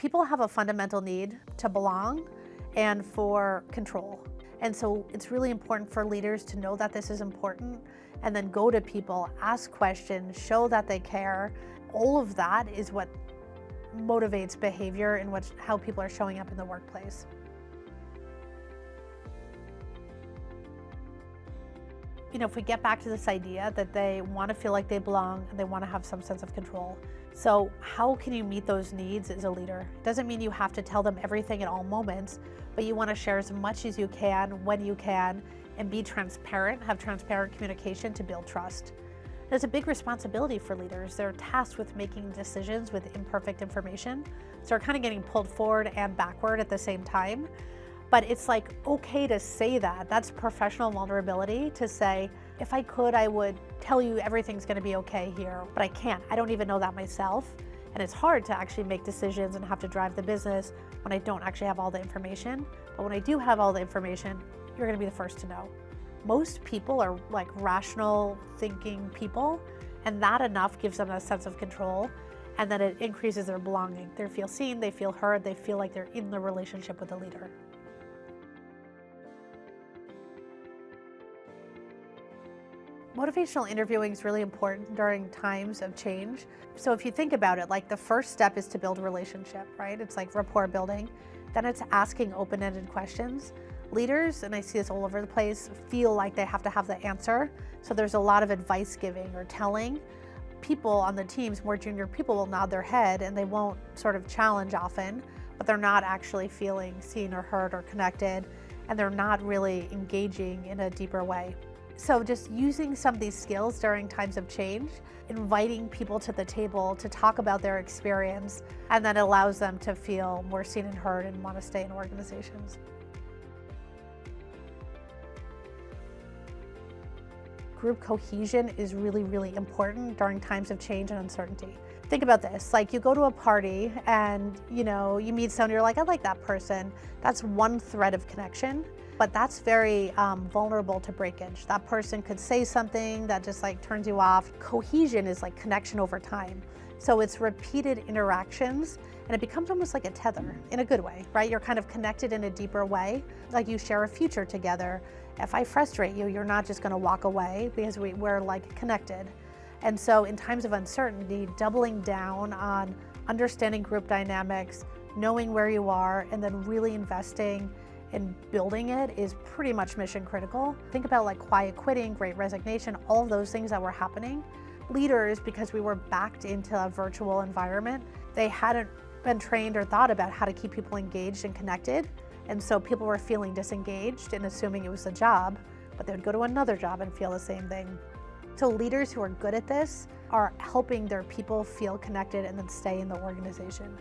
People have a fundamental need to belong and for control. And so it's really important for leaders to know that this is important and then go to people, ask questions, show that they care. All of that is what motivates behavior and how people are showing up in the workplace. If we get back to this idea that they want to feel like they belong and they want to have some sense of control. So how can you meet those needs as a leader? It doesn't mean you have to tell them everything at all moments, but you want to share as much as you can, when you can, and be transparent, have transparent communication to build trust. There's a big responsibility for leaders. They're tasked with making decisions with imperfect information. So they're kind of getting pulled forward and backward at the same time. But it's like okay to say that. That's professional vulnerability to say, if I could, I would tell you everything's going to be okay here, but I can't. I don't even know that myself. And it's hard to actually make decisions and have to drive the business when I don't actually have all the information. But when I do have all the information, you're going to be the first to know. Most people are like rational thinking people, and that enough gives them a sense of control, and then it increases their belonging. They feel seen, they feel heard, they feel like they're in the relationship with the leader. Motivational interviewing is really important during times of change. So if you think about it, like the first step is to build a relationship, right? It's like rapport building. Then it's asking open-ended questions. Leaders, and I see this all over the place, feel like they have to have the answer. So there's a lot of advice giving or telling. People on the teams, more junior people, will nod their head and they won't sort of challenge often, but they're not actually feeling seen or heard or connected, and they're not really engaging in a deeper way. So just using some of these skills during times of change, inviting people to the table to talk about their experience, and that allows them to feel more seen and heard and want to stay in organizations. Group cohesion is really, really important during times of change and uncertainty. Think about this, like you go to a party and you meet someone, you're like, I like that person. That's one thread of connection. But that's very vulnerable to breakage. That person could say something that just like turns you off. Cohesion is like connection over time. So it's repeated interactions and it becomes almost like a tether in a good way, right? You're kind of connected in a deeper way, like you share a future together. If I frustrate you, you're not just gonna walk away because we're like connected. And so in times of uncertainty, doubling down on understanding group dynamics, knowing where you are, and then really investing in building it is pretty much mission critical. Think about like quiet quitting, great resignation, all of those things that were happening. Leaders, because we were backed into a virtual environment, they hadn't been trained or thought about how to keep people engaged and connected. And so people were feeling disengaged and assuming it was a job, but they would go to another job and feel the same thing. So leaders who are good at this are helping their people feel connected and then stay in the organization.